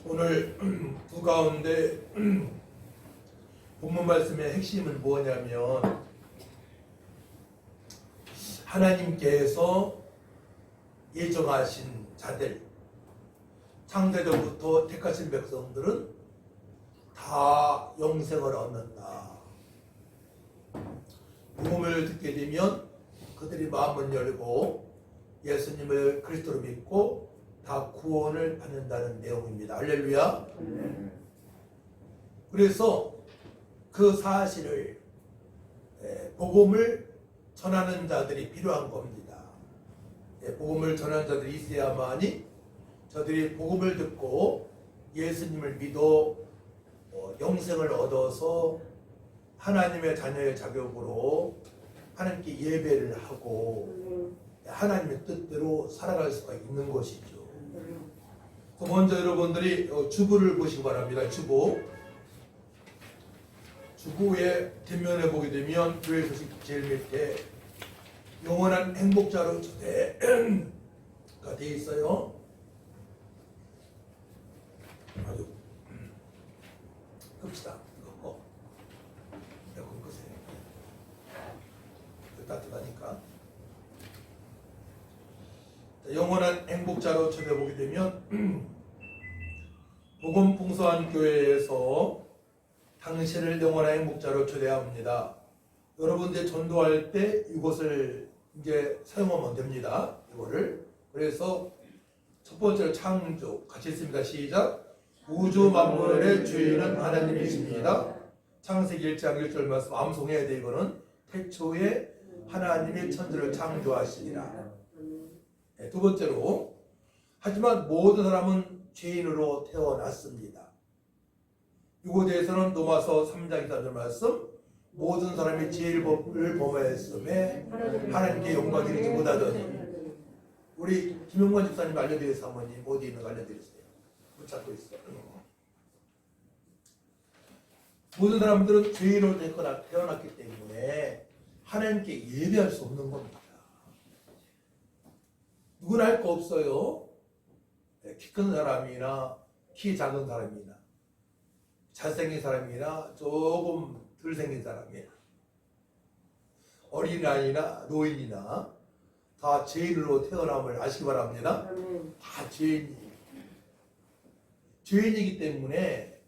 오늘 두 가운데 본문 말씀의 핵심은 뭐냐면 하나님께서 예정하신 자들, 창세전부터 택하신 백성들은 다 영생을 얻는다. 복음을 듣게 되면 그들이 마음을 열고 예수님을 그리스도로 믿고 다 구원을 받는다는 내용입니다. 할렐루야. 그래서 그 사실을 복음을 전하는 자들이 필요한 겁니다. 복음을 전하는 자들이 있어야만이 저들이 복음을 듣고 예수님을 믿어 영생을 얻어서 하나님의 자녀의 자격으로 하나님께 예배를 하고 하나님의 뜻대로 살아갈 수가 있는 것이죠. 먼저 여러분들이 주부를 보시기 바랍니다. 주부의 뒷면에 보게 되면 교회 소식 제일 밑에 영원한 행복자로 초대가 되어 있어요. 아주 끕시다. 이거 에어컨 끄세요. 따뜻하니까. 영원한 행복자로 초대보게 되면 복음 풍성한 교회에서 당신을 영원한 행복자로 초대합니다. 여러분들 전도할 때 이것을 이제 사용하면 됩니다. 이거를. 그래서 첫 번째로 창조 같이 있습니다. 시작. 우주 만물의 주인은 하나님이십니다. 창세기 1장 1절 말씀 암송해야 돼. 이거는 태초에 하나님이 천지를 창조하시니라. 두 번째로 하지만 모든 사람은 죄인으로 태어났습니다. 이곳에서는 로마서 3장 2절 말씀 모든 사람이 죄를 범하였음에 하나님께 영광 이르지 못하더니 우리 김용관 집사님 알려드릴 사모님 어디 있는 거 알려드리세요. 붙잡고 있어. 모든 사람들은 죄인으로 태어났기 때문에 하나님께 예배할 수 없는 겁니다. 누구나 할 거 없어요. 키 큰 사람이나 키 작은 사람이나 잘생긴 사람이나 조금 덜 생긴 사람이나 어린아이나 노인이나 다 죄인으로 태어남을 아시기 바랍니다. 다 죄인이기 때문에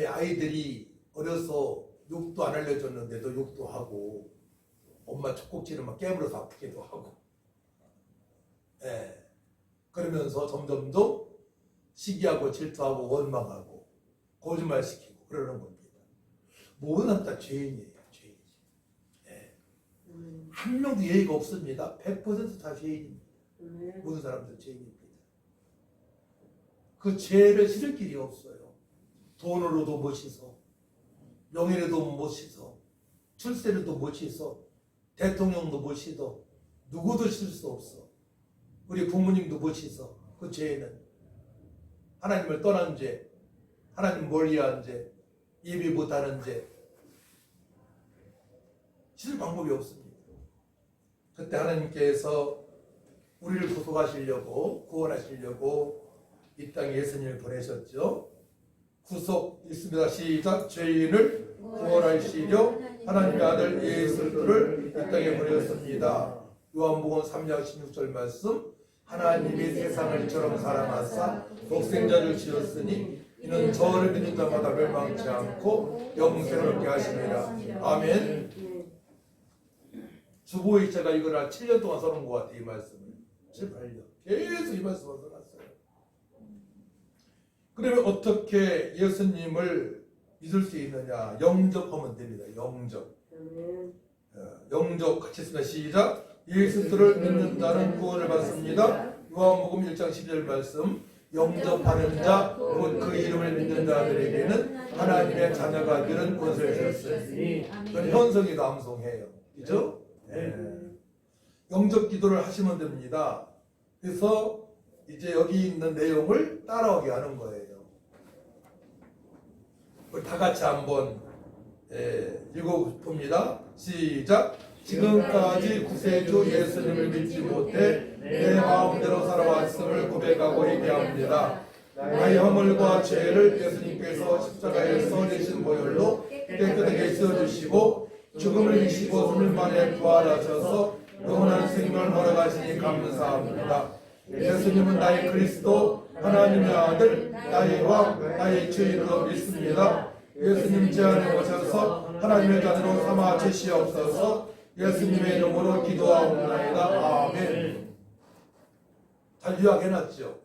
아이들이 어려서 욕도 안 알려줬는데도 욕도 하고 엄마 젖꼭지를 막 깨물어서 아프기도 하고 그러면서 점점 더 시기하고 질투하고 원망하고 거짓말시키고 그러는 겁니다. 모든 사람 다 죄인이에요. 죄인이죠. 한 명도 예의가 없습니다. 100% 다 죄인입니다. 모든 사람들 죄인입니다. 그 죄를 씻을 길이 없어요. 돈으로도 못 씻어, 명예로도 못 씻어, 출세로도 못 씻어, 대통령도 못 씻어, 누구도 씻을 수 없어. 우리 부모님도 못 씻어. 그 죄는 하나님을 떠난 죄, 하나님 멀리한 죄, 예배 못하는 죄, 씻을 방법이 없습니다. 그때 하나님께서 우리를 구속하시려고 구원하시려고 이 땅에 예수님을 보내셨죠. 구속 있습니다. 시작. 죄인을 구원하시려 하나님의 아들 예수를 이 땅에 보내셨습니다. 요한복음 3장 16절 말씀 하나님이 세상을 이처럼 사랑하사 독생자를 주셨으니 이는 저를 믿는 자마다 멸망치 않고 영생을 얻게 하시니라. 아멘. 주보의 제가 이걸 한 7년 동안 써놓은 것 같아요. 이 말씀을 7, 8년 계속 이 말씀을 써놨어요. 그러면 어떻게 예수님을 믿을 수 있느냐? 영접하면 됩니다. 영접 같이 했습니다. 시작. 예수를 믿는 자는 구원을 받습니다. 요한복음 1장 12절 말씀 영접하는 자 곧 그 이름을 믿는 자들에게는 하나님의 자녀가 되는 권세를 주셨으니 그건 현성이 남성해요. 그죠? 영접 기도를 하시면 됩니다. 그래서 이제 여기 있는 내용을 따라오게 하는 거예요. 우리 다 같이 한번 읽어봅니다. 시작. 지금까지 구세주 예수님을 믿지 못해 내 마음대로 살아왔음을 고백하고 얘기합니다. 나의 허물과 죄를 예수님께서 십자가에서 내신 보혈로 깨끗하게 씻어주시고 죽음을 이기시고 3일 만에 부활하셔서 영원한 생명을 몰아가시니 감사합니다. 예수님은 나의 그리스도 하나님의 아들 나의 왕 나의 주인으로 믿습니다. 예수님 제 안에 오셔서 하나님의 자녀로 삼아 주시옵소서. 예수님의 이름으로 기도하옵나이다. 아멘. 잘 요약해놨죠?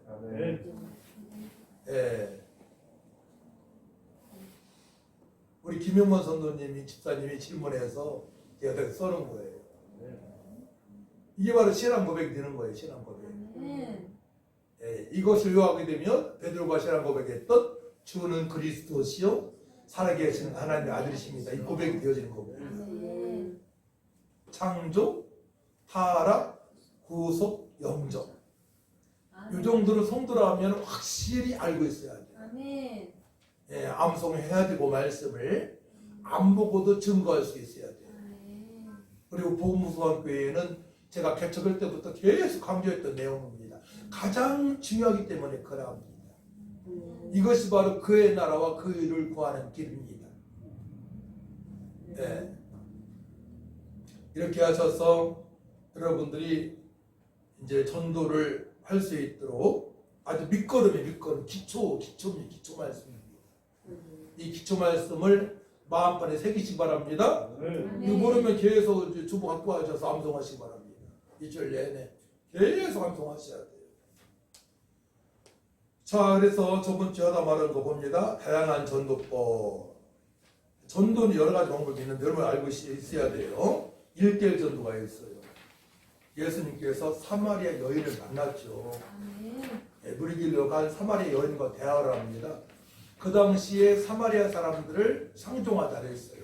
예. 우리 김영건 선도님이 집사님이 질문해서 제가 써놓은 거예요. 이게 바로 신앙 고백이 되는 거예요. 신앙 고백. 예, 이것을 요하게 되면 베드로가 신앙 고백했던 주는 그리스도시요 살아계신 하나님의 아들이십니다. 이 고백이 되어지는 겁니다. 창조, 타락, 구속, 영접. 이 정도를 성도라면 확실히 알고 있어야 돼요. 예, 암송해야 되고 말씀을 안 보고도 증거할 수 있어야 돼요. 그리고 복음수강교회에는 제가 개척할 때부터 계속 강조했던 내용입니다. 가장 중요하기 때문에 그러합니다. 이것이 바로 그의 나라와 그 일을 구하는 길입니다. 네. 이렇게 하셔서 여러분들이 이제 전도를 할 수 있도록 아주 밑거름이 기초 말씀입니다. 이 기초 말씀을 마음판에 새기시기 바랍니다. 이거 모르면 계속 주보 갖고 하셔서 암송하시기 바랍니다. 2절 내내 계속 암송하셔야 돼요. 자, 그래서 저번 주에 하다 말한 거 봅니다. 다양한 전도법. 전도는 여러 가지 방법이 있는데 여러분 알고 있어야 돼요. 1대1 전도가 있어요. 예수님께서 사마리아 여인을 만났죠. 물길로 간 사마리아 여인과 대화를 합니다. 그 당시에 사마리아 사람들을 상종하자 했어요.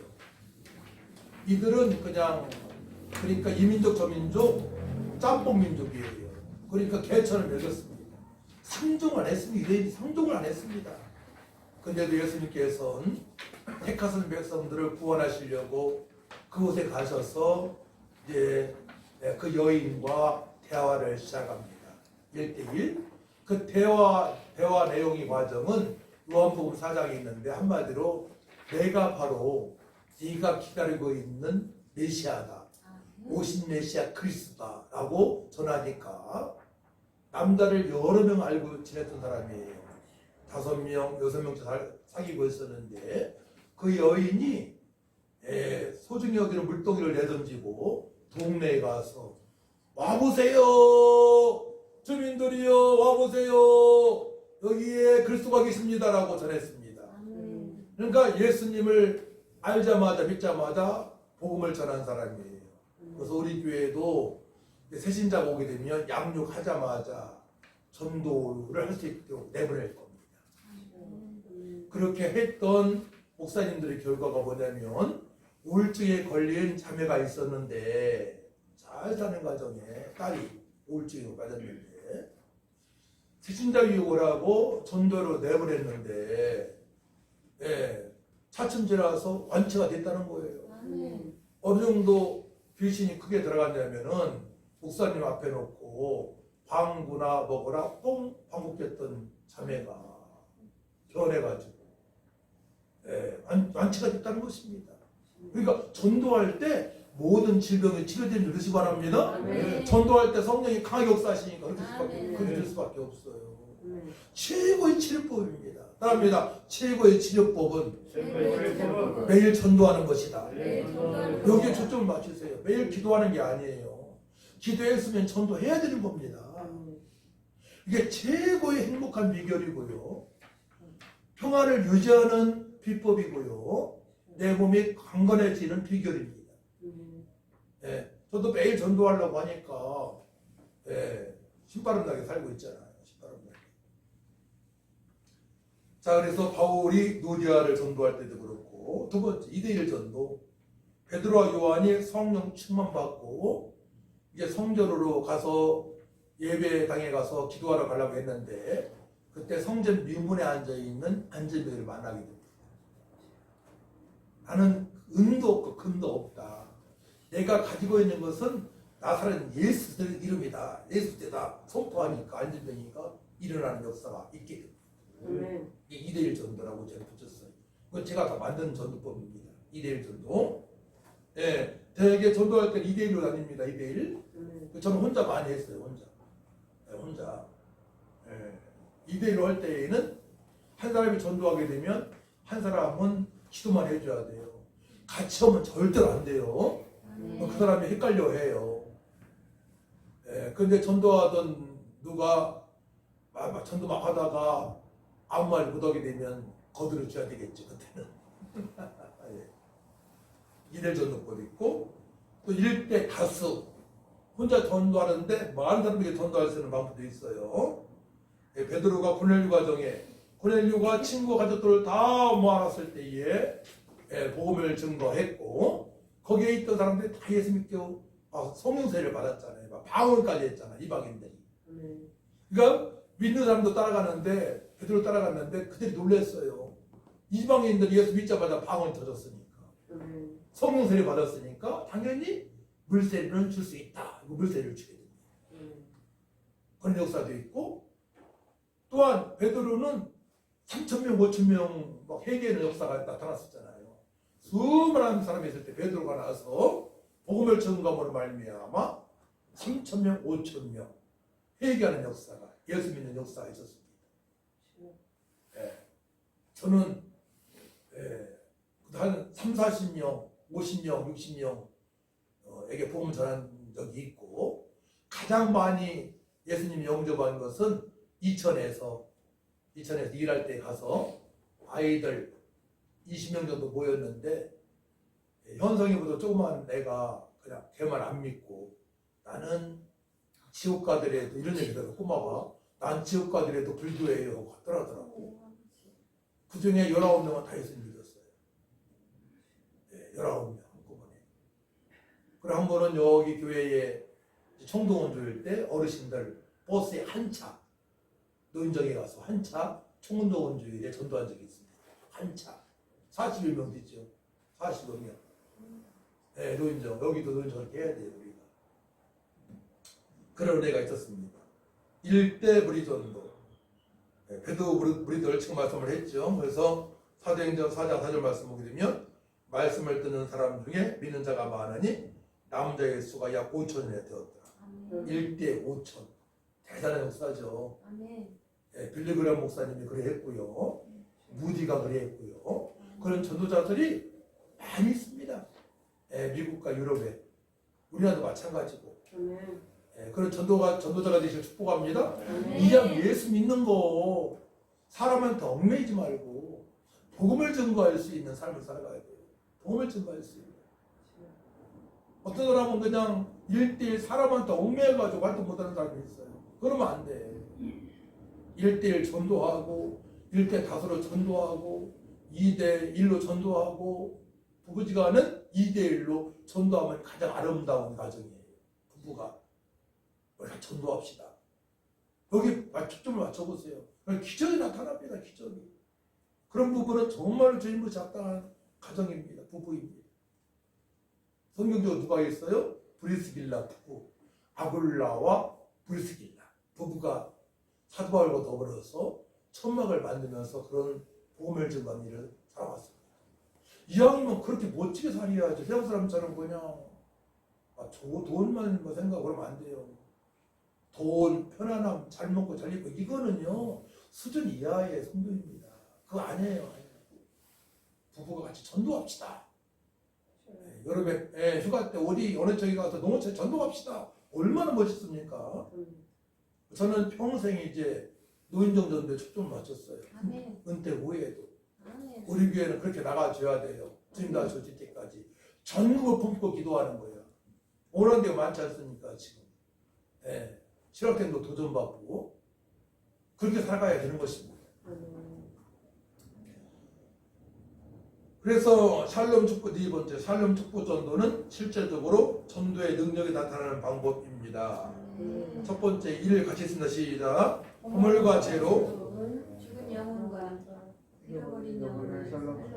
이들은 그러니까 이민족 저민족 짬뽕 민족이에요. 그러니까 개천을 맺었습니다. 상종을 안 했습니다. 유대인이 상종을 안 했습니다. 근데도 예수님께서는 택하신 백성들을 구원하시려고 그곳에 가셔서 이제 그 여인과 대화를 시작합니다. 1대1. 그 대화 내용의 과정은 요한복음 4장에 있는데 한마디로 내가 바로 네가 기다리고 있는 메시아다. 오신 메시아 그리스도다라고 전하니까 남자를 여러 명 알고 지냈던 사람이에요. 5명, 6명 사귀고 있었는데 그 여인이 소중히 여기는 물동이를 내던지고 동네에 가서 와보세요 주민들이여 와보세요 여기에 그리스도가 계십니다라고 전했습니다. 그러니까 예수님을 알자마자 믿자마자 복음을 전한 사람이에요. 그래서 우리 교회도 새신자가 오게 되면 양육하자마자 전도를 할 수 있도록 내보낼 겁니다. 그렇게 했던 목사님들의 결과가 뭐냐면 우울증에 걸린 자매가 있었는데 잘 사는 가정에 딸이 우울증에 빠졌는데 새신자 유혹을 전도로 내보냈는데 차츰지라서 완치가 됐다는 거예요. 어느 정도 귀신이 크게 들어갔냐면은 목사님 앞에 놓고 방구나 먹으라 뻥 방귀꼈던 자매가 변해가지고 완치가 됐다는 것입니다. 그러니까 전도할 때 모든 질병이 치료되는 것이 바랍니다. 전도할 때 성령이 강하게 역사하시니까 그렇게 될 수밖에 없어요. 최고의 치료법입니다. 따라합니다. 최고의 치료법은 매일 전도하는 것이다. 여기에 초점을 맞추세요. 매일 기도하는 게 아니에요. 기도했으면 전도해야 되는 겁니다. 이게 최고의 행복한 비결이고요. 평안을 유지하는 비법이고요. 내 몸이 강건해지는 비결입니다. 저도 매일 전도하려고 하니까 신바람 나게 살고 있잖아요. 신바람 나게. 자, 그래서 바울이 노디아를 전도할 때도 그렇고 두 번째 2대1 전도. 베드로와 요한이 성령 충만 받고 이제 성전으로 가서 예배당에 가서 기도하러 가려고 했는데 그때 성전 미문에 앉아있는 안전벨을 만나게 됩니다. 나는 은도 없고 금도 없다. 내가 가지고 있는 것은 나사렛 예수의 이름이다. 예수 때다. 선포하니까 안전벨이니까 일어나는 역사가 있게 됩니다. 아멘. 이게 2대1 전도라고 제가 붙였어요. 그건 제가 다 만든 전도법입니다. 2대1 전도. 예, 대개 전도할 때 2대1로 다닙니다. 2대1. 아멘. 저는 혼자 많이 했어요. 혼자. 예, 혼자. 예, 2대1로 할 때에는 한 사람이 전도하게 되면 한 사람은 기도만 해줘야 돼요. 같이 하면 절대로 안 돼요. 그 사람이 헷갈려 해요. 예, 근데 전도하던 누가 전도 막 하다가 아무 말 못하게 되면 거들어 줘야 되겠죠. 그때는. 예. 1대 전도법 있고 또 1대 다수 혼자 전도하는데 많은 사람에게 전도할 수 있는 방법도 있어요. 예, 베드로가 고넬료 가정에 고넬료가 친구 가족들을 다 모아놨을 때에 예, 복음을 증거했고 거기에 있던 사람들이 다 예수 믿고 성령세를 받았잖아요. 막 방언까지 했잖아 이방인들이. 그러니까 믿는 사람도 따라가는데 베드로 따라갔는데 그들이 놀랐어요. 이방인들이 예수 믿자마자 방언이 터졌으니까 성령세를 받았으니까 당연히 물세를 줄 수 있다. 물세를 주게 됩니다. 그런 역사도 있고 또한 베드로는 3,000명, 5,000명 막 회개하는 역사가 나타났었잖아요. 수많은 사람이 있을 때 베드로가 나와서 복음을 증거함으로 말미암아 3,000명, 5,000명 회개하는 역사가 예수 믿는 역사가 있었습니다. 예. 저는 한 3, 40명, 50명, 60명에게 복음 전한 적이 있고 가장 많이 예수님이 영접한 것은 이천에서 일할 때 가서 아이들 20명 정도 모였는데 현성이보다 조그만 애가 그냥 걔만 안 믿고 나는 지옥 가더라도 이런 얘기를 꼬마가 난 지옥 가더라도 불교예요 하더라고. 그 중에 19명은 다 예수 믿었어요. 19명 한꺼번에. 그리고 한 번은 여기 교회에 총동원조일 때 어르신들 버스에 한 차 노인정에 가서 한 차 총동원조일에 전도한 적이 있습니다. 한 차 41명 됐죠. 45명. 네, 노인정 여기도 노인정 그렇게 해야 돼요 우리가. 그런 은혜가 있었습니다. 1대 무리전도. 배도 무리들 지금 말씀을 했죠. 그래서 사도행전 4장 4절 말씀 보게 되면 말씀을 듣는 사람 중에 믿는 자가 많으니 남은 자의 수가 약 5천이나 되었더라. 1대 5천. 대단한 역사죠. 빌리그람 목사님이 그래 했고요. 무디가 그래 했고요. 그런 전도자들이 많이 있습니다. 미국과 유럽에. 우리나라도 마찬가지고. 그런 전도자가 되실 축복합니다. 이왕 예수 믿는 거 사람한테 얽매이지 말고 복음을 증거할 수 있는 삶을 살아가야 돼요. 복음을 증거할 수 있는. 어떤 사람은 그냥 1대1 사람한테 얽매여가지고 활동 못하는 사람이 있어요. 그러면 안 돼. 1대1 전도하고 1대 다수로 전도하고 2대1로 전도하고 부부지간은 2대1로 전도하면 가장 아름다운 가정이에요. 부부가 우리가 전도합시다. 여기 초점을 맞춰보세요. 기적이 나타납니다. 기적이. 그런 부부는 정말 주님으로 작당한 가정입니다. 부부입니다. 성경적으로 누가 있어요? 브리스길라 부부. 아굴라와 브리스길라 부부가 사도 바울과 더불어서 천막을 만들면서 그런 복음을 증거하는 일을 살아왔습니다. 이왕이면 그렇게 멋지게 살아야죠. 세상 사람처럼 그냥 돈만 생각하면 안 돼요. 돈, 편안함, 잘 먹고 잘 입고 이거는요 수준 이하의 성도입니다. 그거 아니에요. 부부가 같이 전도합시다. 여름에 휴가 때 어느 쪽에 가서 농어촌 전도합시다. 얼마나 멋있습니까? 저는 평생 이제 노인정 전도에 초점을 맞췄어요. 은퇴 후에도 우리 교회는 그렇게 나가줘야 돼요. 주님 나주실 때까지 전국을 품고 기도하는 거예요. 오는 데가 많지 않습니까 지금? 실학생도 도전받고 그렇게 살아가야 되는 것입니다. 그래서 샬롬 축복 네 번째 샬롬 축복 전도는 실질적으로 전도의 능력이 나타나는 방법입니다. 첫 번째 일을 같이 했습니다. 시작. 허물과 죄로 죽은 영혼과 잃어버린 영혼을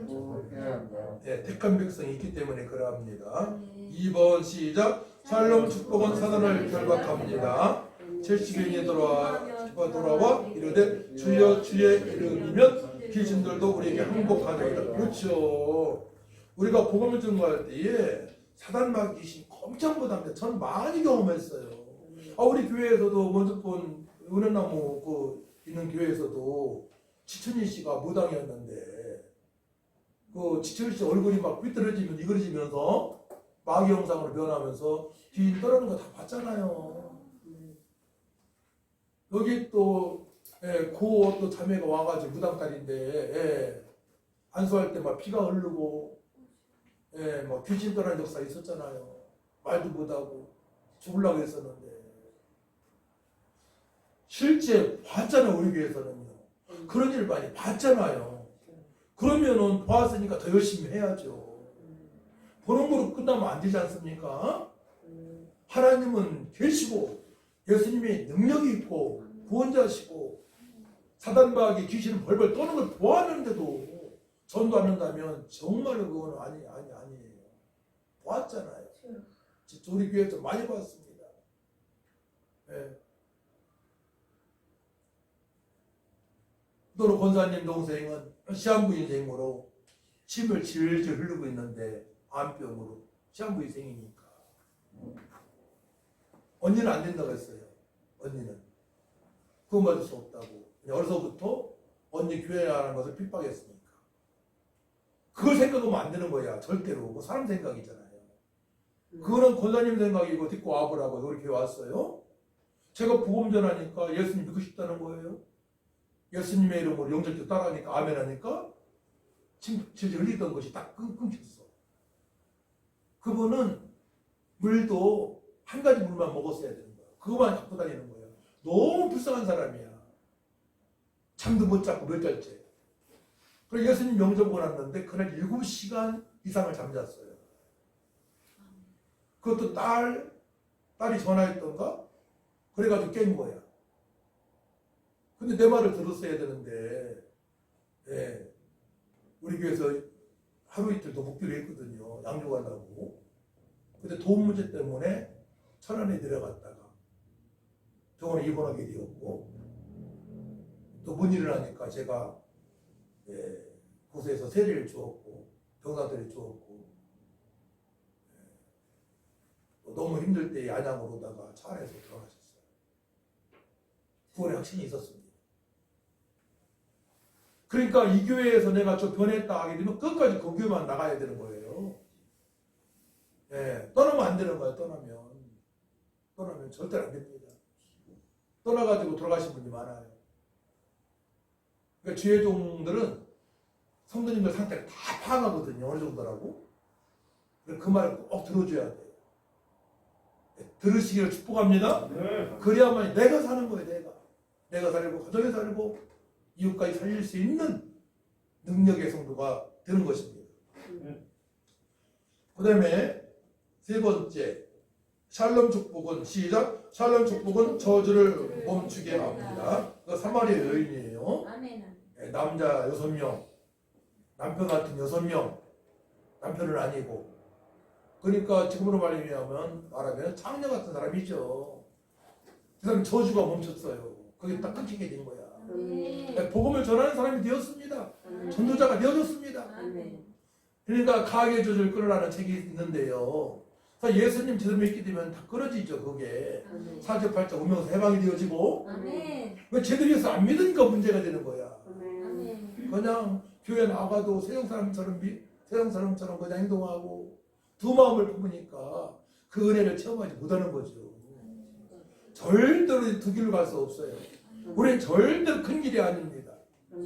축복해야 한다. 택한 백성이 있기 때문에 그러합니다. 2번 시작. 샬롬 축복은 사단을 결박합니다. 70인이 돌아와 이르되 주여 주의 이름이면 귀신들도 우리에게 항복하리이다. 그렇죠. 우리가 복음을 전가할 때에 사단마귀 귀신 엄청 부담돼. 전 많이 경험했어요. 우리 교회에서도 먼저 본 은혜나무 있는 교회에서도 지천희 씨가 무당이었는데 그 지천희 씨 얼굴이 막 삐뚤어지면 이그러지면서 마귀 형상으로 변하면서 귀인 떠나는 거 다 봤잖아요. 여기 또 고 자매가 와가지고 무당딸인데 안수할 때 막 피가 흐르고 막 귀신 떠나는 역사 있었잖아요. 말도 못하고 죽으려고 했었는데 실제 봤잖아요. 우리 교회에서는요. 그런 일 많이 봤잖아요. 그러면은 보았으니까 더 열심히 해야죠. 보는 거로 끝나면 안 되지 않습니까? 하나님은 계시고 예수님의 능력이 있고 구원자시고 사단마귀 귀신은 벌벌 떠는 걸 보았는데도 전도 안 한다면 정말 그거는 아니에요. 보았잖아요. 진짜 우리 교회에서 많이 봤습니다. 또 권사님 동생은 시한부 인생으로 침을 질질 흐르고 있는데 암병으로 시한부 인생이니까 언니는 안 된다고 했어요. 언니는 그거 맞을 수 없다고. 어려서부터 언니 교회 나가는 것을 핍박했으니까 그걸 생각하면 안 되는 거야. 절대로. 그 사람 생각이잖아요. 그거는 권사님 생각이고 듣고 와보라고 우리 교회 왔어요. 제가 복음 전하니까 예수님 믿고 싶다는 거예요. 예수님의 이름으로 영접도 따라하니까 아멘 하니까 질질 흘리던 것이 딱 끊겼어. 그분은 물도 한 가지 물만 먹었어야 되는 거야. 그것만 갖고 다니는 거야. 너무 불쌍한 사람이야. 잠도 못 자고 몇 달째. 그래서 예수님 영접을 왔는데 그날 7시간 이상을 잠잤어요. 그것도 딸이 전화했던가? 그래가지고 깬 거야. 근데 내 말을 들었어야 되는데, 우리 교회에서 하루 이틀 더 묵기로 했거든요. 양육하려고. 근데 돈 문제 때문에 천안에 내려갔다가 병원에 입원하게 되었고, 또 못 일어나니까 제가 고소해서 세례를 주었고, 병사들을 주었고, 너무 힘들 때 안양으로다가 차 안에서 들어가셨어요. 구원의 확신이 있었습니다. 그러니까 이 교회에서 내가 좀 변했다 하게 되면 끝까지 그 교회만 나가야 되는 거예요. 떠나면 안 되는 거예요. 떠나면 절대 안 됩니다. 떠나가지고 돌아가신 분이 많아요. 그러니까 주회종들은 성도님들 상태를 다 파악하거든요. 어느 정도라고. 그 말을 꼭 들어줘야 돼요. 들으시기를 축복합니다. 그래야만 내가 사는 거예요. 내가 살고 가정에 살고 이웃까지 살릴 수 있는 능력의 성도가 되는 것입니다. 그 다음에 세 번째 샬롬 축복은 시작. 샬롬 축복은 저주를 멈추게 합니다. 그 사마리아 여인이에요. 남자 6명, 남편 같은 6명, 남편은 아니고. 그러니까 지금으로 말하면 창녀 같은 사람이죠. 그 사람 저주가 멈췄어요. 그게 딱 끊기게 된 거야. 복음을 전하는 사람이 되었습니다. 전도자가 되어졌습니다. 그러니까 가계 조절 끊으라는 책이 있는데요. 예수님 제대로 믿게 되면 다 끊어지죠. 그게 사주팔자 운명에서 해방이 되어지고 왜 제대로 해서 안 믿으니까 문제가 되는 거야. 그냥 교회 나가도 세상 사람처럼 그냥 행동하고 두 마음을 품으니까 그 은혜를 체험하지 못하는 거죠. 절대로 두 길로 갈 수 없어요. 우리는 절대로 큰 길이 아닙니다.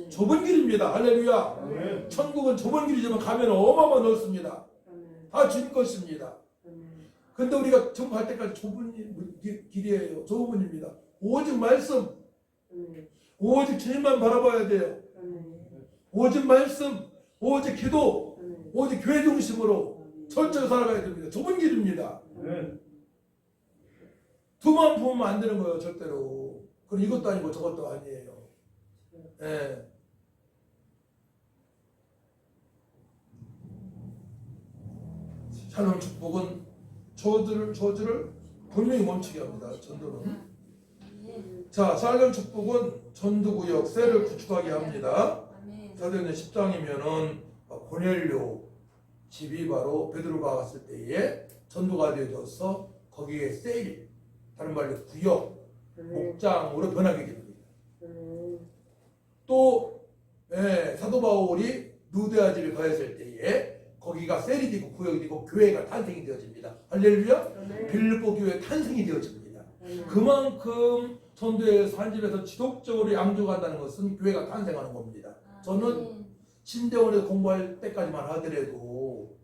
좁은 길입니다. 할렐루야. 천국은 좁은 길이지만 가면 어마어마 넓습니다. 다 주님 것입니다. 근데 우리가 전부 갈 때까지 좁은 길이에요. 좁은 길입니다. 오직 말씀, 오직 주님만 바라봐야 돼요. 오직 말씀, 오직 기도, 오직 교회 중심으로 철저히 살아가야 됩니다. 좁은 길입니다. 두만 보면 안 되는 거예요. 절대로. 그럼 이것도 아니고 저것도 아니에요. 샬롬 축복은 저주를 분명히 멈추게 합니다. 전도는. 자, 샬롬 축복은 전도구역 셀을 구축하게 합니다. 사도행전 10장이면은 고넬료 집이 바로 베드로가 갔을 때에 전도가 되어져서 거기에 셀, 다른 말로 구역, 목장으로 변하게 됩니다. 또 사도 바울이 루데아 집에 거했을 때에 거기가 셀이 되고 구역이 되고 교회가 탄생이 되어집니다. 할렐루야. 빌립보 교회 탄생이 되어집니다. 그만큼 전도에서 한 집에서 지속적으로 양조한다는 것은 교회가 탄생하는 겁니다. 저는 신대원에서 공부할 때까지만 하더라도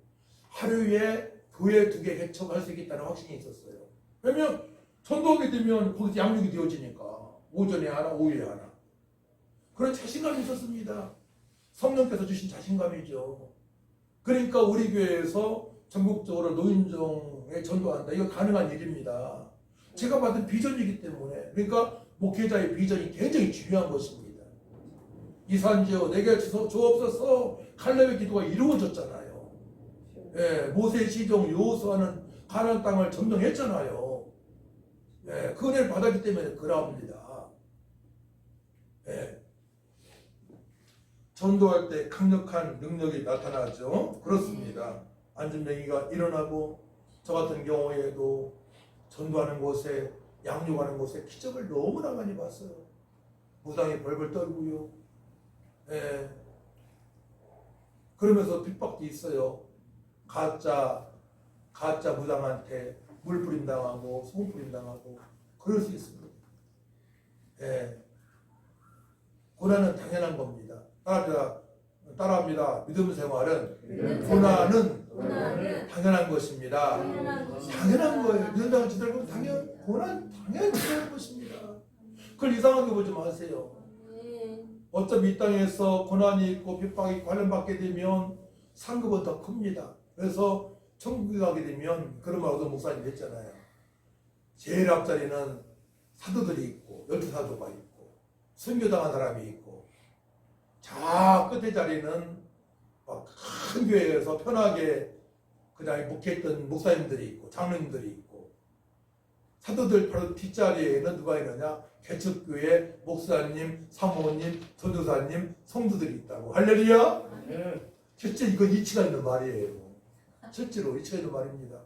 하루에 교회 2개 개척할 수 있겠다는 확신이 있었어요. 왜냐면 전도하게 되면 거기서 양육이 되어지니까 오전에 하나 오후에 하나 그런 자신감이 있었습니다. 성령께서 주신 자신감이죠. 그러니까 우리 교회에서 전국적으로 노인정에 전도한다. 이거 가능한 일입니다. 제가 받은 비전이기 때문에. 그러니까 목회자의 비전이 굉장히 중요한 것입니다. 이산지어 내게 주옵소서 칼렙의 기도가 이루어졌잖아요. 모세 시종 여호수아는 가나안 땅을 점령했잖아요. 그 은혜를 받았기 때문에 그러합니다. 전도할 때 강력한 능력이 나타나죠. 그렇습니다. 안전뱅이가 일어나고 저 같은 경우에도 전도하는 곳에 양육하는 곳에 기적을 너무나 많이 봤어요. 무당이 벌벌 떨고요. 그러면서 핍박도 있어요. 가짜 무당한테 물 뿌림 당하고 소금 뿌림 당하고 그럴 수 있습니다. 고난은 당연한 겁니다. 따라합니다. 믿음 생활은 고난은 당연한 것입니다. 당연한 거예요. 믿음당을 지들고 고난 당연히 당연한 것입니다. 그걸 이상하게 보지 마세요. 어차피 이 땅에서 고난이 있고 핍박이 있고 관련받게 되면 상급은 더 큽니다. 그래서 천국에 가게 되면 그런 말 어떤 목사님이 했잖아요. 제일 앞자리는 사도들이 있고 12사도가 있고 순교당한 사람이 있고 저 끝에 자리는 큰 교회에서 편하게 그냥 목회했던 목사님들이 있고 장로님들이 있고 사도들 바로 뒷자리에는 누가 있느냐? 개척교회 목사님, 사모님, 전도사님, 성도들이 있다고. 할렐루야. 실제 이건 이치가 있는 말이에요. 실제로 이치가 있는 말입니다.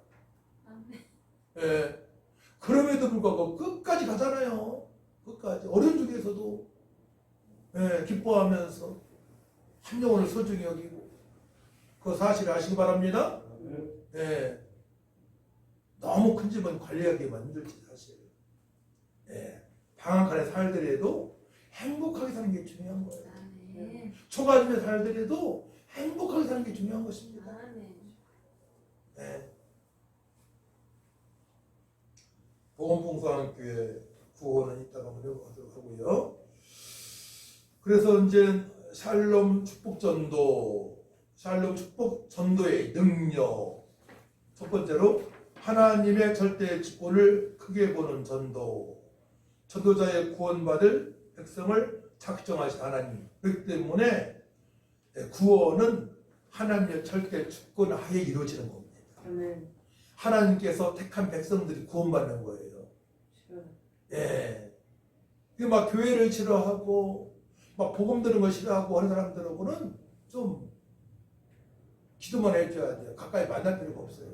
그럼에도 불구하고 끝까지 가잖아요. 끝까지 어려운 중에서도 기뻐하면서 한 영혼을 소중히 여기고 그 사실을 아시기 바랍니다. 너무 큰 집은 관리하기만 힘들지 사실. 방 한 칸에 살더라도 행복하게 사는 게 중요한 거예요. 초가집에 살더라도 행복하게 사는 게 중요한 것입니다. 보건봉사교회 구호는 이따가 한번 해보도록 하고요. 그래서 이제 샬롬 축복전도의 능력. 첫 번째로 하나님의 절대 주권을 크게 보는 전도. 전도자의 구원받을 백성을 작정하신 하나님. 그렇기 때문에 구원은 하나님의 절대 주권 하에 이루어지는 겁니다. 하나님께서 택한 백성들이 구원받는 거예요. 막 교회를 싫어하고 막 복음 들은 걸 싫어하고 하는 사람들하고는 좀 기도만 해줘야 돼요. 가까이 만날 필요가 없어요.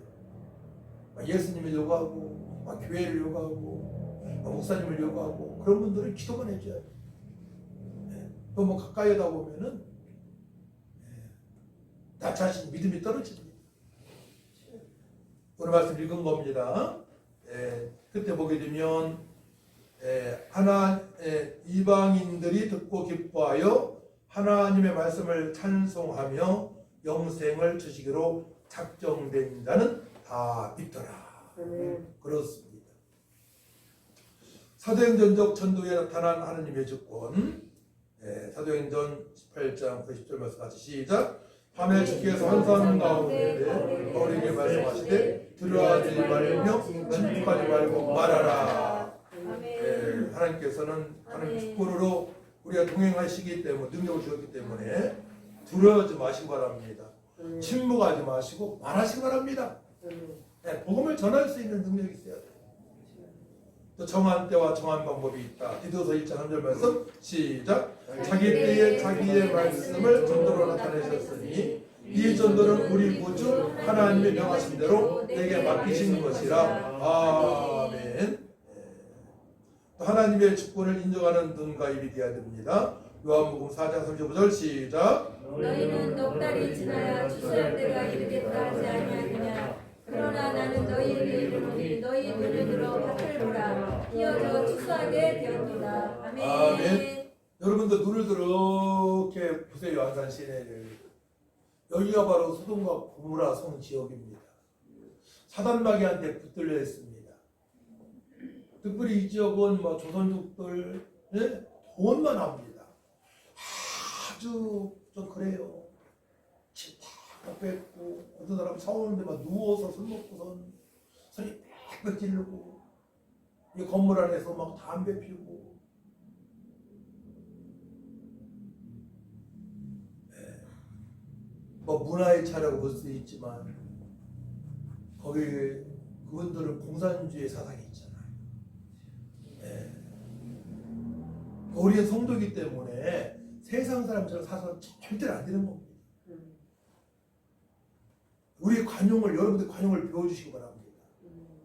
막 예수님을 요구하고 막 교회를 요구하고 막 목사님을 요구하고 그런 분들은 기도만 해줘야 돼요. 또 뭐 가까이 하다 보면은 나 자신 믿음이 떨어집니다. 오늘 말씀 읽은 겁니다. 그때 보게 되면 이방인들이 듣고 기뻐하여 하나님의 말씀을 찬송하며 영생을 주시기로 작정된 자는 다 믿더라. 그렇습니다. 사도행전적 전도에 나타난 하나님의 주권. 사도행전 18장 90절 말씀 같이 시작. 밤에 주께서 환상 가운데 바울에게 말씀하시되 들어하지 말며 침묵하지 말고 말하라. 하나님께서는 하나님 축복으로 우리가 동행하시기 때문에 능력을 주었기 때문에 두려워하지 마시기 바랍니다. 침묵하지 마시고 말하시기 바랍니다. 복음을 전할 수 있는 능력이 있어야 돼요. 또 정한 때와 정한 방법이 있다. 디도서 1장 3절 말씀 시작. 자기 때에 자기의 말씀을 전도로 나타내셨으니 이 전도는 우리 구주 하나님의 명하신 대로 내게 맡기신 것이라. 아멘. 또 하나님의 주권을 인정하는 눈 가입이 되어야 됩니다. 요한복음 4장 35절 시작. 너희는 넉 달이 지나야 추수할 때가 이르겠다 하지 아니하느냐. 그러나 나는 너희에게 이르노니 너희 눈으로 밭을 보라. 이어져 추수하게 되었도다. 아멘. 아멘. 여러분들 눈을 그렇게 보세요. 안산 시내를. 여기가 바로 소돔과 고모라 성 지역입니다. 사단마귀한테 붙들려 있습니다. 특별히 이 지역은 뭐 조선족들 돈만 합니다. 아주 좀 그래요. 집 뺏고 어떤 사람 사오는데 막 누워서 술 먹고선 소리 빽빽 지르고 이 건물 안에서 막 담배 피우고 뭐 문화의 차라고 볼 수 있지만 거기 그분들은 공산주의 사상이 있잖아요. 우리는 성도이기 때문에 세상 사람처럼 사서는 절대로 안 되는 겁니다. 우리의 관용을, 여러분들 관용을 배워주시기 바랍니다.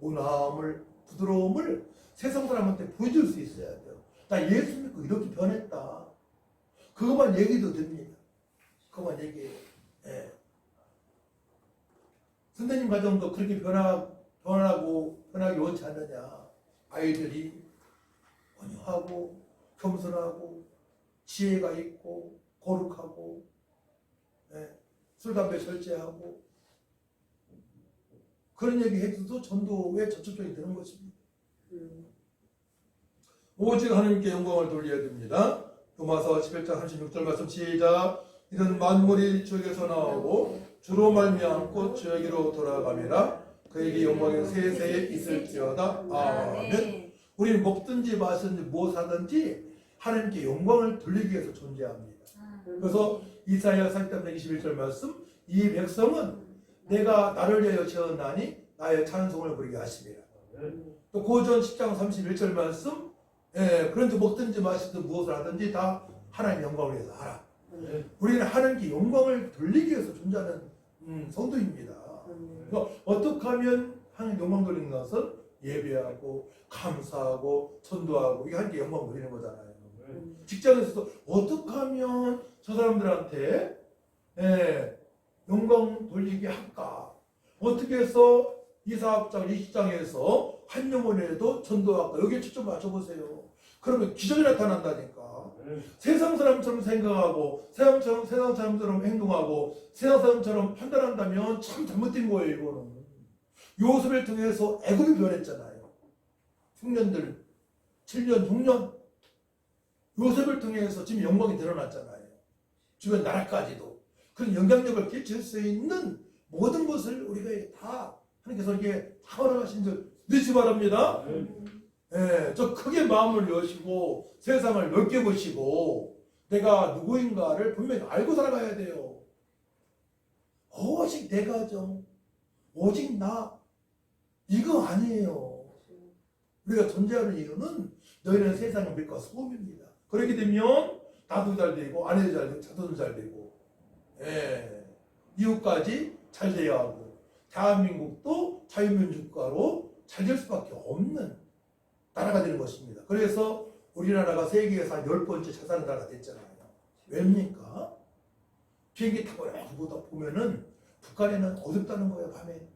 온화함을, 부드러움을 세상 사람한테 보여줄 수 있어야 돼요. 나 예수 믿고 이렇게 변했다. 그것만 얘기도 됩니다. 그것만 얘기해요. 선생님 가정도 그렇게 변하기 원치 않느냐. 아이들이 온유하고 겸손하고 지혜가 있고 거룩하고 술 담배 절제하고 그런 얘기 해도 전도에 적극적이 되는 것입니다. 오직 하나님께 영광을 돌려야 됩니다. 로마서 11장 36절 말씀 시작. 이는 만물이 주에게서 나오고 주로 말미암고 주에게로 돌아가미라. 그에게 영광이 세세에 있을지어다. 아멘. 우리는 먹든지 마시든지 무엇하든지 하나님께 영광을 돌리기 위해서 존재합니다. 그래서 이사야 40장 121절 말씀, 이 백성은 내가 나를 위하여 지었나니 나의 찬송을 부르게 하심이라. 또 고전 10장 31절 말씀, 그런데 먹든지 마시든 무엇을 하든지 다 하나님의 영광을 위해서 하라. 우리는 하나님께 영광을 돌리기 위해서 존재하는 성도입니다. 어떻게 하면 하나님 영광 돌리는 것은 예배하고 감사하고 전도하고 이게 하나님께 영광 돌리는 거잖아요. 직장에서도 어떻게 하면 저 사람들한테 영광 돌리게 할까? 어떻게 해서 이 사업장, 이 시장에서 한 영혼에도 전도할까? 여기에 초점 맞춰보세요. 그러면 기적이 나타난다니까. 세상 사람처럼 생각하고 세상 사람처럼 행동하고 세상 사람처럼 판단한다면 참 잘못된 거예요. 이거는 요셉을 통해서 애굽이 변했잖아요. 흉년들 7년 6년 요셉을 통해서 지금 영광이 드러났잖아요. 주변 나라까지도 그런 영향력을 끼칠 수 있는 모든 것을 우리가 다 하나님께서 이렇게 다 허락하신 줄 믿으시기 바랍니다. 저 크게 마음을 여시고 세상을 넓게 보시고 내가 누구인가를 분명히 알고 살아가야 돼요. 오직 내 가정, 오직 나 이거 아니에요. 우리가 존재하는 이유는 너희는 세상의 빛과 소금입니다. 그렇게 되면 나도 잘 되고 아내도 잘 되고 자손도 잘 되고 이웃까지 잘 돼야 하고 대한민국도 자유민주국가로 잘 될 수밖에 없는 나라가 되는 것입니다. 그래서 우리나라가 세계에서 한 10번째 잘 사는 나라가 됐잖아요. 왜입니까? 비행기 타고 이렇게 보면은 북한에는 어둡다는 거예요. 밤에.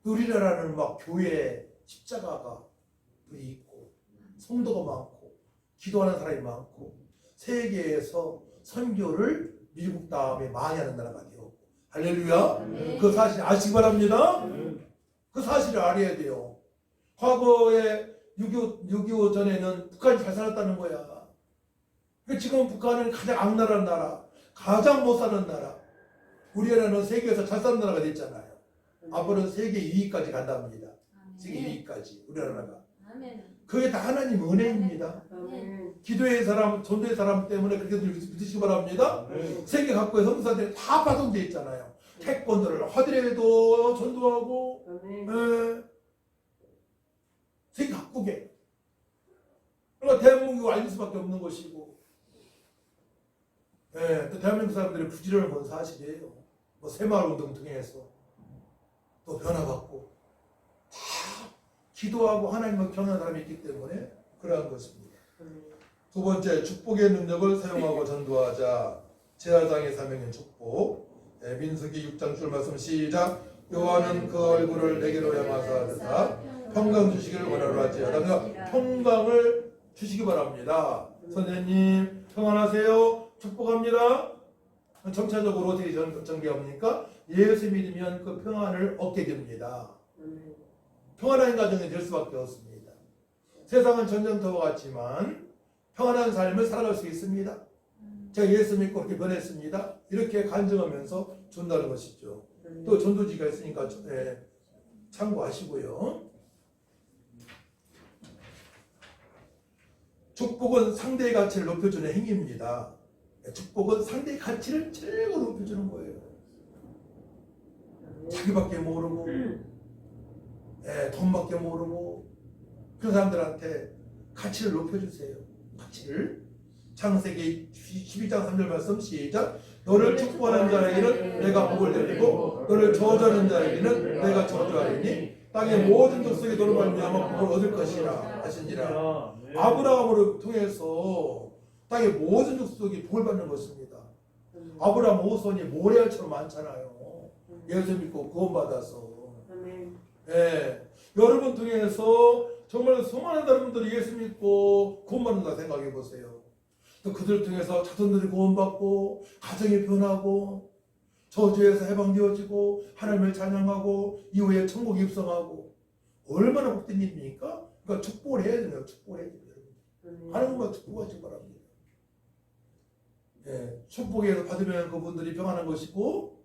우리나라는 막 교회 십자가가 있고 성도가 많고 기도하는 사람이 많고 세계에서 선교를 미국 다음에 많이 하는 나라가 되었고 할렐루야. 그 사실 아시기 바랍니다. 그 사실을 알아야 돼요. 과거에 6.25 전에는 북한이 잘 살았다는 거야. 지금 북한은 가장 악랄한 나라, 가장 못 사는 나라. 우리나라는 세계에서 잘 사는 나라가 됐잖아요. 앞으로는 세계 2위까지 간답니다. 세계 2위까지 우리나라가. 그게 다 하나님 은혜입니다. 기도의 사람, 전도의 사람 때문에 그렇게 믿으시기 바랍니다. 세계 각국의 성사들이 다 파송되어 있잖아요. 태권도를 하더라도 전도하고 세계 각국에. 그러니까 대한민국이 알릴 수밖에 없는 것이고, 예, 또 대한민국 사람들이 부지런한 건 사실이에요. 뭐 새마을 운동 통해서 또 변화받고 다 기도하고 하나님과 경험한 사람이 있기 때문에 그러한 것입니다. 두 번째, 축복의 능력을 사용하고 전도하자. 제사장의 사명인 축복. 예, 민수기 6장 줄 말씀 시작. 여호와는 그 얼굴을 내게로 향하사 드사 평강 주시기를 원하노라지어다. 그러니까 평강을 주시기 바랍니다. 선생님 평안하세요. 축복합니다. 정차적으로 어떻게 전개합니까? 예수 믿으면 그 평안을 얻게 됩니다. 평안한 가정이 될 수밖에 없습니다. 세상은 전쟁터와 같지만 평안한 삶을 살아갈 수 있습니다. 제가 예수 믿고 그렇게 변했습니다. 이렇게 간증하면서 준다는 것이죠. 또 전도지가 있으니까 참고하시고요. 축복은 상대의 가치를 높여주는 행위입니다. 축복은 상대의 가치를 최고 높여주는 거예요. 자기밖에 모르고 돈밖에 모르고 그런 사람들한테 가치를 높여주세요. 가치를. 창세기 12장 3절 말씀 시작. 너를 축복하는 자에게는 내가 복을 내리고 너를 저주하는 자에게는 내가 저주하리니 땅의 모든 족속이 너로 말미암아 복을 얻을 것이라 하시니라. 아브라함을 통해서 땅의 모든 족속이 복을 받는 것입니다. 아브라함 후손이 모래알처럼 많잖아요. 예수 믿고 구원받아서. 예, 여러분 통해서 정말 수많은 여러분들이 예수 믿고 구원받는다 생각해 보세요. 또 그들 통해서 자손들이 구원받고 가정이 변하고 저주에서 해방되어지고 하나님을 찬양하고 이후에 천국에 입성하고 얼마나 복된 일입니까? 그러니까 축복을 해야 돼요. 축복을 해야 돼요. 하나님과 축복하시기 바랍니다. 예, 축복에서 받으면 그분들이 평안한 것이고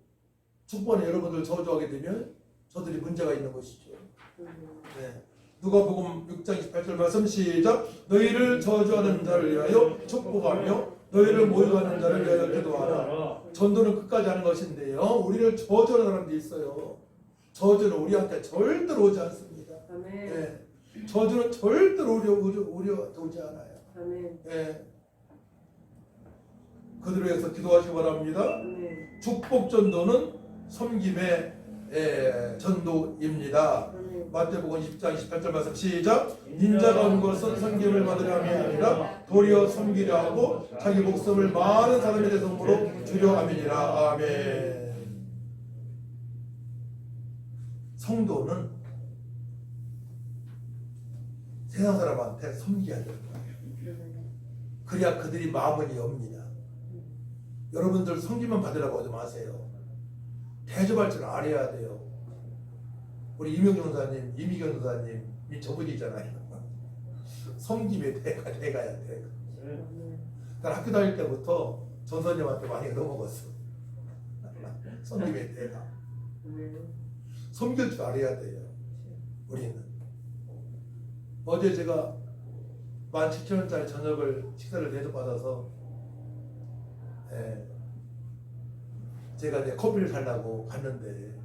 축복하는 여러분들 저주하게 되면 저들이 문제가 있는 것이죠. 네. 누가복음 6장 28절 말씀 시작. 너희를 저주하는 자를 위하여 축복하며 너희를 모욕하는 자를 위하여 기도하라. 전도는 끝까지 하는 것인데요. 우리를 저주하는 사람들이 있어요. 저주는 우리한테 절대로 오지 않습니다. 네. 저주는 절대로 오지 않아요. 네. 그들을 위해서 기도하시기 바랍니다. 축복 전도는 섬김의 전도입니다. 마태복음 10장 28절 말씀 시작. 인자가 온 것은 섬김을 받으려 함이 아니라 도리어 섬기려 하고 자기 목숨을 많은 사람의 대성으로 주려 함이니라. 아멘. 성도는 세상 사람한테 섬겨야 되는 거예요. 그래야 그들이 마음을 엽니다. 여러분들 섬기만 받으라고 하지 마세요. 대접할 줄 알아야 돼요. 우리 이명경 전사님, 이미경 전사님이 저분이잖아요. 섬김의 대가야 대가. 난 학교 다닐 때부터 전사님한테 많이 얻어먹었어. 섬김의 대가. 섬길 줄 알아야 돼요. 우리는. 어제 제가 17,000원짜리 저녁을 식사를 대접받아서 제가 이제 커피를 살라고 갔는데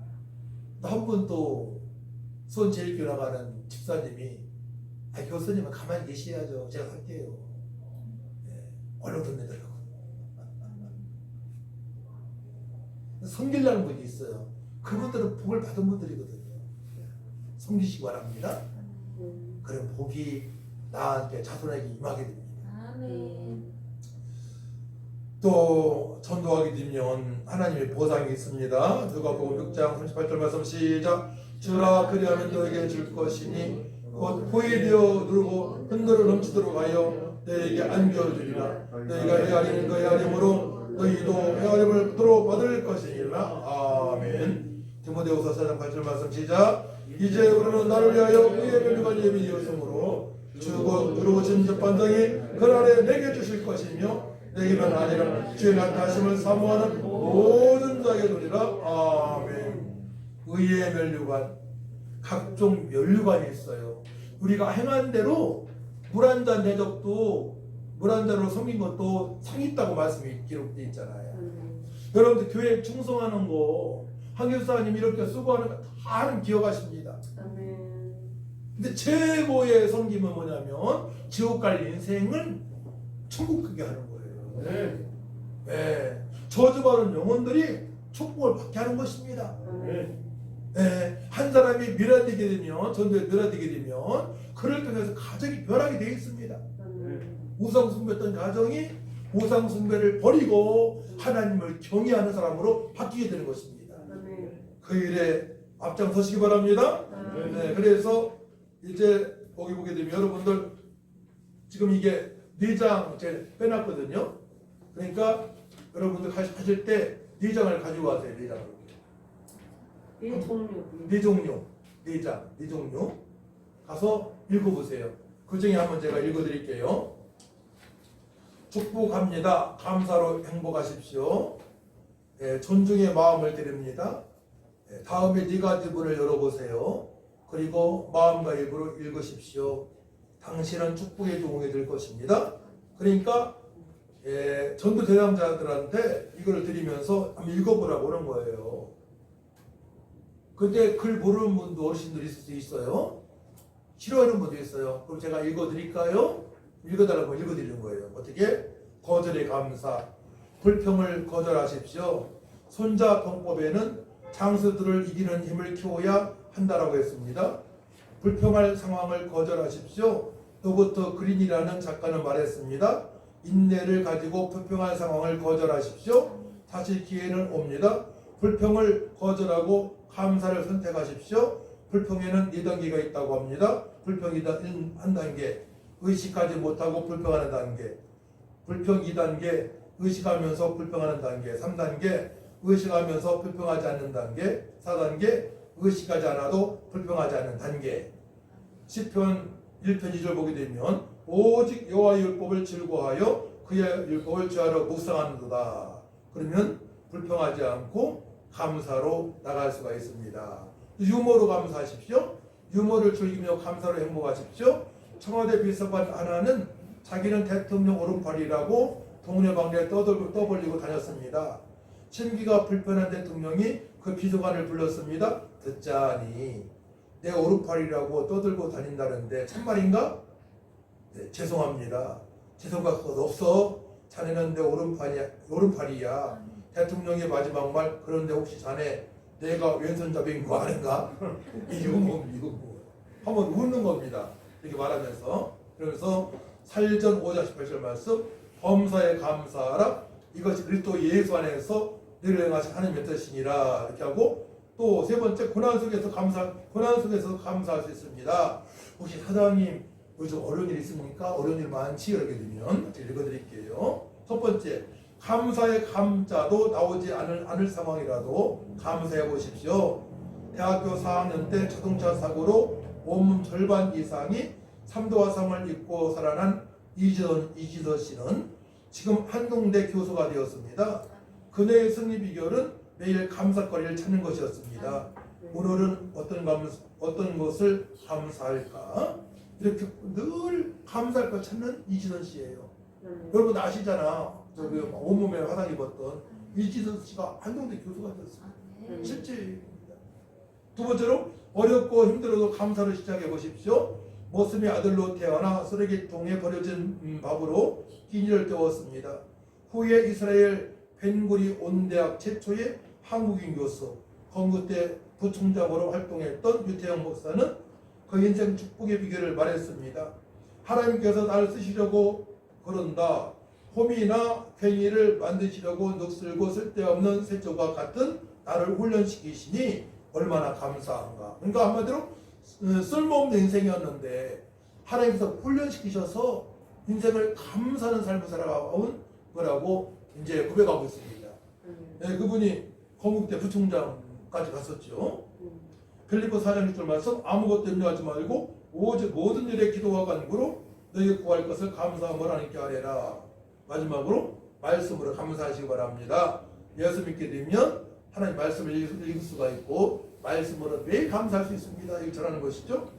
한 분 또 손 제일 길 나가는 집사님이 교수님은 가만히 계셔야죠. 제가 살게요. 얼른 돈 내더라고. 섬기려는 분이 있어요. 그분들은 복을 받은 분들이거든요. 섬기시기 바랍니다. 그럼 복이 나한테 자손에게 임하게 됩니다. 아멘. 또 전도하게 되면 하나님의 보상이 있습니다. 누가복음 6장 38절 말씀 시작. 주라 그리하면 너에게 줄 것이니 곧 포위되어 누르고 흔들어 넘치도록 하여 너에게 안겨주리라. 너희가 헤아리는 그 헤아림으로 너희도 헤아림을 그대로 받을 것이니라. 아멘. 디모데후서 4장 8절 말씀 시작. 이제 우리는 나를 위하여 그의 면류관 예비되었으므로 주곧 누르고진 재판장이 그날에 내게 주실 것이며 내게만 아니라 주의 나타나심을 사모하는 모든 자에게 주리라. 아멘. 의의 면류관, 각종 면류관이 있어요. 우리가 행한 대로 물 한 잔 대접도 물 한 잔으로 섬긴 것도 상이 있다고 말씀이 기록되어 있잖아요. 여러분들 교회에 충성하는 거 한교사님 이렇게 수고하는 거 다 하나님 기억하십니다. 근데 최고의 섬김은 뭐냐면 지옥 갈 인생을 천국 가게 하는 거예요. 네. 예, 저주받은 영혼들이 축복을 받게 하는 것입니다. 예, 한 사람이 밀어되게 되면, 전도에 밀어되게 되면 그를 통해서 가정이 변하게 되어 있습니다. 우상 숭배했던 가정이 우상 숭배를 버리고 하나님을 경외하는 사람으로 바뀌게 되는 것입니다. 그 일에 앞장서시기 바랍니다. 네, 그래서 이제 거기 보게 되면 여러분들 지금 이게 4장 제가 빼놨거든요. 그러니까 여러분들 하실 때 4장을 가지고 가세요. 4장을. 네 종류, 4장 가서 읽어보세요. 그 중에 한번 제가 읽어드릴게요. 축복합니다. 감사로 행복하십시오. 예, 존중의 마음을 드립니다. 예, 다음에 4가지 문을 열어보세요. 그리고 마음과 입으로 읽으십시오. 당신은 축복의 종이 될 것입니다. 그러니까 예, 전도 대상자들한테 이걸 드리면서 한번 읽어보라고 하는 거예요. 근데 글 모르는 분도 어르신들이 있을 수 있어요. 싫어하는 분도 있어요. 그럼 제가 읽어드릴까요? 읽어달라고 읽어드리는 거예요. 어떻게? 거절의 감사. 불평을 거절하십시오. 손자 병법에는 장수들을 이기는 힘을 키워야 한다라고 했습니다. 불평할 상황을 거절하십시오. 로버트 그린이라는 작가는 말했습니다. 인내를 가지고 불평할 상황을 거절하십시오. 다시 기회는 옵니다. 불평을 거절하고 감사를 선택하십시오. 불평에는 4단계가 있다고 합니다. 불평이 한 단계, 의식하지 못하고 불평하는 단계. 불평 2단계, 의식하면서 불평하는 단계. 3단계, 의식하면서 불평하지 않는 단계. 4단계, 의식하지 않아도 불평하지 않는 단계. 시편 1편 2절 보게 되면 오직 여호와의 율법을 즐거워하여 그의 율법을 주하러 묵상하는도다. 그러면 불평하지 않고 감사로 나갈 수가 있습니다. 유머로 감사하십시오. 유머를 즐기며 감사로 행복하십시오. 청와대 비서관 하나는 자기는 대통령 오른팔이라고 동네방네 떠벌리고 다녔습니다. 심기가 불편한 대통령이 그 비서관을 불렀습니다. 듣자니 내 오른팔이라고 떠들고 다닌다는데 참말인가? 네, 죄송합니다. 죄송할 것 없어. 자네는 내 오른팔이야. 대통령의 마지막 말, 그런데 혹시 자네 내가 왼손잡이인 거 아는가? 이건 뭐 한번 웃는 겁니다. 이렇게 말하면서. 그러면서 살전 5장 18절 말씀, 범사에 감사하라. 이것이 그리스도 예수 안에서 늘 행하신 하나님의 뜻이니라. 이렇게 하고 또 세 번째, 고난 속에서 감사할 수 있습니다. 혹시 사장님 요즘 어려운 일 있습니까? 어려운 일 많지? 이렇게 되면 읽어드릴게요. 첫 번째, 감사의 감자도 나오지 않을 상황이라도 감사해 보십시오. 대학교 4학년 때 자동차 사고로 온몸 절반 이상이 3도 화상을 입고 살아난 이지선 씨는 지금 한동대 교수가 되었습니다. 그녀의 승리 비결은 매일 감사거리를 찾는 것이었습니다. 오늘은 어떤 것을 감사할까? 이렇게 늘 감사할 걸 찾는 이지선 씨예요. 여러분 아시잖아. 저기 온몸에 화상 입었던 이지선 씨가 한동대 교수가 되었습니다. 실제입니다. 두 번째로, 어렵고 힘들어도 감사를 시작해 보십시오. 모슴의 아들로 태어나 쓰레기통에 버려진 밥으로 끼니를 때웠습니다. 후에 이스라엘 벤구리 온대학 최초의 한국인 교수, 건국 때 부총장으로 활동했던 유태영 목사는 그 인생 축복의 비결을 말했습니다. 하나님께서 나를 쓰시려고 그런다. 호미나 괭이를 만드시려고 늑슬고 쓸데없는 새조각 같은 나를 훈련시키시니 얼마나 감사한가. 그러니까 한마디로 쓸모없는 인생이었는데 하나님께서 훈련시키셔서 인생을 감사하는 삶을 살아온 거라고 이제 고백하고 있습니다. 네, 그분이 건국대 부총장까지 갔었죠. 빌립보 4장 6절 말씀, 아무것도 염려하지 말고 오직 모든 일에 기도와 간구로 너희가 구할 것을 감사함으로 하나님께 아뢰라. 마지막으로 말씀으로 감사하시기 바랍니다. 예수 믿게 되면 하나님 말씀을 읽을 수가 있고 말씀으로 매일 감사할 수 있습니다. 이거 전하는 것이죠.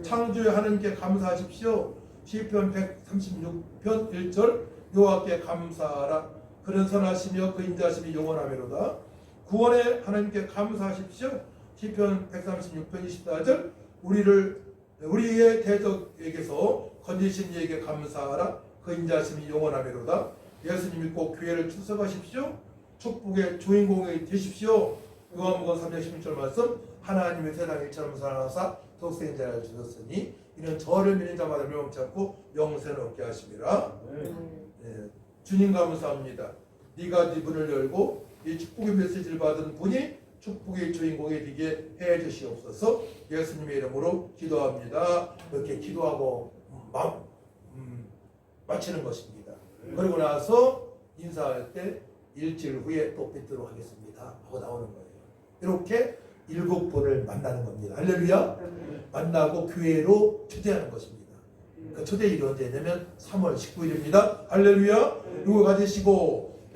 창조의 하나님께 감사하십시오. 시편 136편 1절, 여호와께 감사하라. 그는 선하시며 그 인자하심이 영원하미로다. 구원의 하나님께 감사하십시오. 시편 136편 24절, 우리를 우리의 대적에게서 건지신 이에게 감사하라. 그 인자심이 영원하리로다. 예수님 믿고 교회를 출석하십시오. 축복의 주인공이 되십시오. 요한복음 3장 16절 말씀. 하나님의 세상을 이처럼 사랑하사 독생자를 주셨으니 이는 저를 믿는 자마다 멸망치 않고 영생을 얻게 하심이라. 주님 감사합니다. 네가 네 문을 열고 이 축복의 메시지를 받은 분이 축복의 주인공이 되게 해 주시옵소서. 예수님의 이름으로 기도합니다. 이렇게 기도하고 마치는 것입니다. 그리고 나서 인사할 때 일주일 후에 또 뵙도록 하겠습니다 하고 나오는 거예요. 이렇게 7번을 만나는 겁니다. 할렐루야. 만나고 교회로 초대하는 것입니다. 그 초대일이 언제냐면 3월 19일입니다. 할렐루야. 이거 가지시고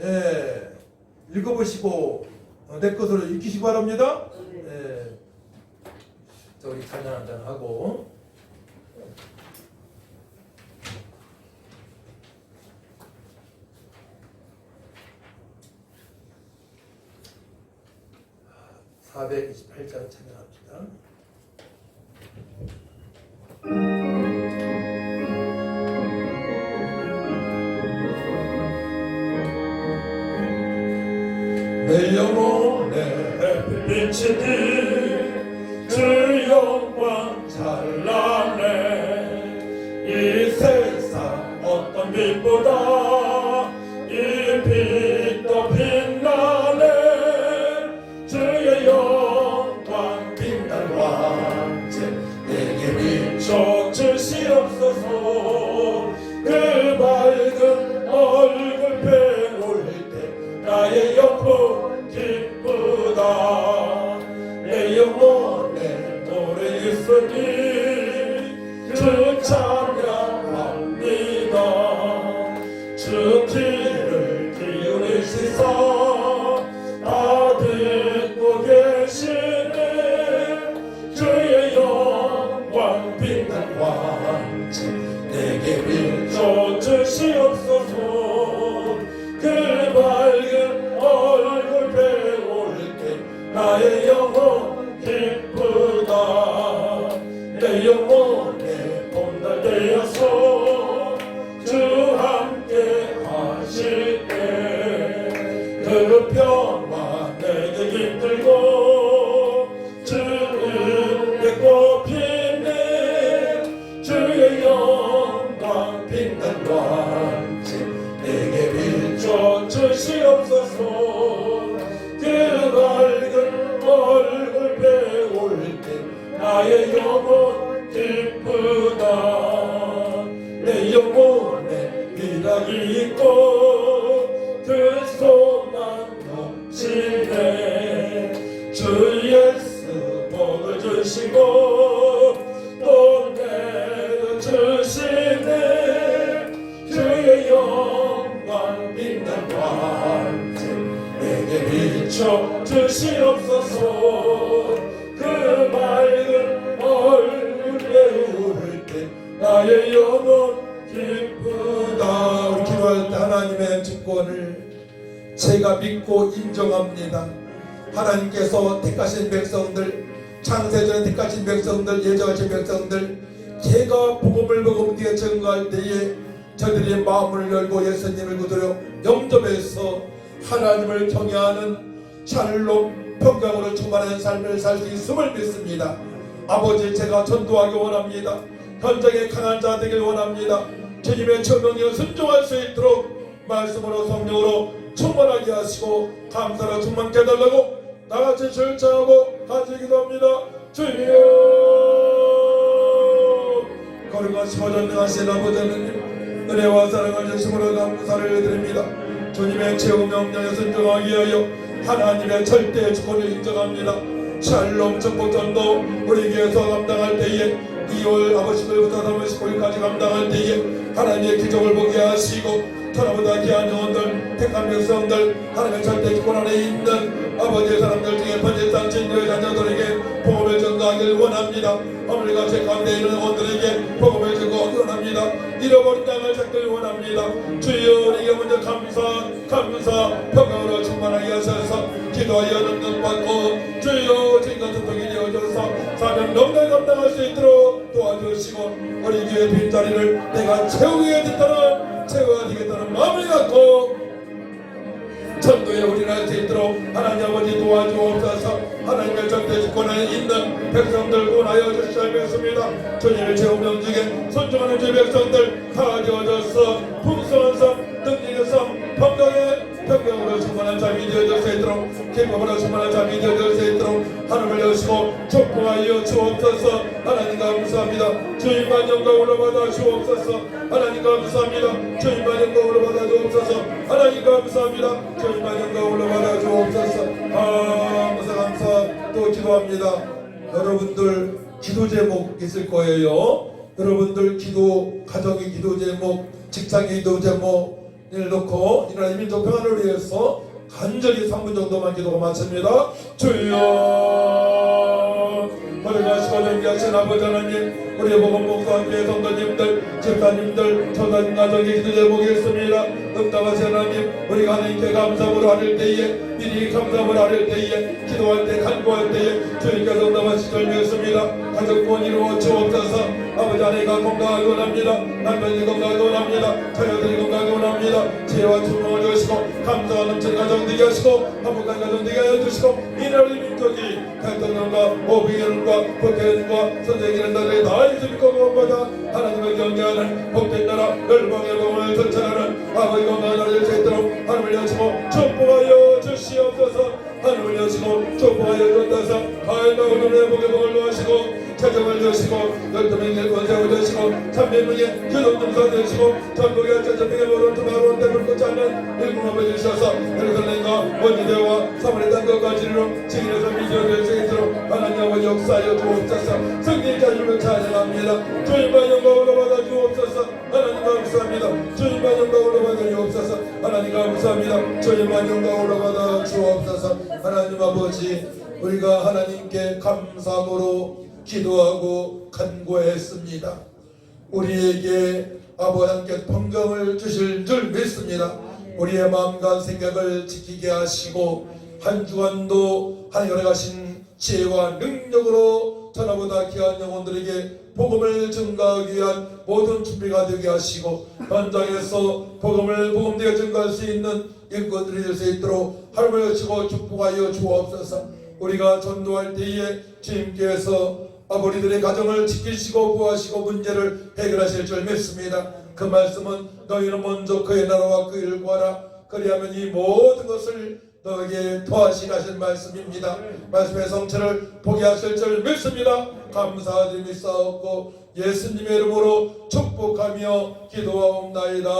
읽어보시고 내 것으로 익히시기 바랍니다. 자, 우리 찬양 한잔 하고 (428장) 찬양합니다. 내 영혼에 비치니 주 영광 찬란해. 이 세상 어떤 빛보다 이 빛도 빛나네. 주의 영광 빛난 왕제 내게 비춰 주시옵소서. 그 밝은 얼굴 배울 때 나의 영혼 기쁘다. 내 영혼에 노래 있으니 주 찬양합니다. 주 귀를 기울이시사 다 듣고 계시네. 주의 영광 빛난 왕제 내게 비춰 주시옵소서. 그 밝은 얼굴 배울 때 나의 영혼 기쁘다. 내 영혼에 봄날 되어서 주 함께 하실 때 그 평화 내게 깃들고 주 은혜 꽃피네. 주의 영광 빛난 왕제 내게 비춰 주시옵소서. 그 밝은 얼굴 배울 때 나의 영혼 기쁘다. 내 영혼에 비락이 있고 그 소망 넘치네. 주 예수 복을 주시고 또 내려주시네. 주의 영광 빛난 왕제 내게 비춰 주시옵소서. 그 밝은 얼굴 배울 때 나의 영혼 기쁘다. 우리 기도할 때 하나님의 주권을 제가 믿고 인정합니다. 하나님께서 택하신 백성들, 창세전에 택하신 백성들, 예정하신 백성들, 제가 복음을 복음 뒤에 증거할 때에 저들이 마음을 열고 예수님을 구두려 영접해서 하나님을 경외하는 샬롬 평강으로 충만한 삶을 살 수 있음을 믿습니다. 아버지, 제가 전도하기 원합니다. 현장에 강한 자 되길 원합니다. 주님의 천명에 순종할 수 있도록 말씀으로 성령으로 충만하게 하시고 감사로 충만케 해달라고 나같이 절차하고 같이 기도합니다. 주여, 거룩하시고 전능하신 아버지 하나님, 은혜와 사랑을 주심으로 감사를 드립니다. 주님의 최후 명령에 순종하기 위하여 하나님의 절대 주권을 인정합니다. 샬롬 전복전도 우리 교회에서 감당할 때에 2월 아버지 10일부터 3월 19일까지 감당할 때에 하나님의 기적을 보게 하시고 하나보다 귀한 영혼들, 택한 백성들, 하나님의 절대 주권 안에 있는 아버지의 사람들 중에 번제상 진료의 자녀들에게 복음을 전가하길 원합니다. 아버지가 제 가운데 있는 영혼들에게 복음을 전가하길 원합니다. 잃어버린 땅을 찾길 원합니다. 주여, 우리에게 먼저 감사 평강으로 충만하게 하셔서 기도하여 능력 받고 주여 주인 같은 복이 되어져서 사명 넘게 감당할 수 있도록 도와주옵소서. 빈자리를 내가 채워야 되겠다는 마음을 갖고 전도에 우리나라 수 있도록 하나님 아버지 도와주옵소서. 하나님의 절대 주권에 있는 백성들 구원하여 주시옵소서. 믿습니다. 주님을 채우는 중에 손중하는 주의 백성들 다 지어져서 풍성한 삶, 능력의 삶, 평강의 평강으로 충만한 삶이 되어질 수 있도록 기쁨으로 충만한 삶이 되어질 수 있도록 하늘을 여시고 축복하여 주옵소서. 하나님 감사합니다. 주님만 영광 올라받아 주옵소서. 하나님 감사합니다. 주님만 영광 올라받아 주옵소서. 하나님 감사합니다. 주님만 영광 올라받아 주옵소서. 감사 또 기도합니다. 여러분들 기도 제목 있을 거예요. 여러분들 기도, 가정의 기도 제목, 직장의 기도 제목을 놓고 이 나라의 민족 평안을 위해서 간절히 3분 정도만 기도가 마칩니다. 주여 허락하시고 존귀하신 아버지 하나님, 우리의 복음 목사님의 성도님들, 집사님들, 전사님 가정의 기도 제목이 있습니다. 응답하신 하나님, 우리가 하나님께 감사를 하릴 때에, 미리 감사를 하릴 때에, 기도할 때, 간구할 때에 주님께서 응답하실 줄 믿습니다. 가정권 이루어 주옵소서. 아버지 하나님과 건강하게 원합니다. 남편이 건강하게 원합니다. 자녀들이 건강하게 원합니다. 지혜와 충성을 주시고 감사와 넘치는 가정 되게 하시고 행복한 가정 되게 하여 주시고 이 나라의 민족이 대통령과 오비견과 국회의원과 선생님의 나라에 다 있으니까 무엇보다 하나님을 경외하는 복된 나라 열방의 공을 전천하는 아버지 건강한 나라를 수 있도록 하나님을 여시고 축복하여 주시옵소서. 하나님을 여시고 축복하여 주옵소서. 하나님과 오늘의 복의 복을 놓으시고 재정을 주시고 열두명의 권세를 주시고 삼백명의 교동등산 주시고 전국의 저저명의 모든 투마로 때물 꽂지 않는 일궁업을 주셔서 예루살렘과 원유대와 사마리 땅 끝까지로 지금에서 미디어를 수 있도록 하나님 아버지 역사하여 주옵소서. 승리의 자유를 찬양합니다. 주님만 영광으로 받아 주옵소서. 하나님 감사합니다. 주님만 영광으로 받아 주옵소서. 하나님 감사합니다. 주님만 영광으로 받아 주옵소서. 하나님 아버지, 우리가 하나님께 감사함으로 기도하고 간구했습니다. 우리에게 아버지 함께 평강을 주실 줄 믿습니다. 우리의 마음과 생각을 지키게 하시고 한 주간도 하나님 허락하신 지혜와 능력으로 전하보다 귀한 영혼들에게 복음을 증가하기 위한 모든 준비가 되게 하시고 현장에서 복음되게 증가할 수 있는 인권들이 될 수 있도록 하나님을 여치고 축복하여 주옵소서. 우리가 전도할 때에 주님께서 우리들의 가정을 지키시고 구하시고 문제를 해결하실 줄 믿습니다. 그 말씀은 너희는 먼저 그의 나라와 그 일을 구하라. 그리하면 이 모든 것을 너에게 더하시는 말씀입니다. 말씀의 성취를 보게 하실 줄 믿습니다. 감사드리면서 예수님의 이름으로 축복하며 기도하옵나이다.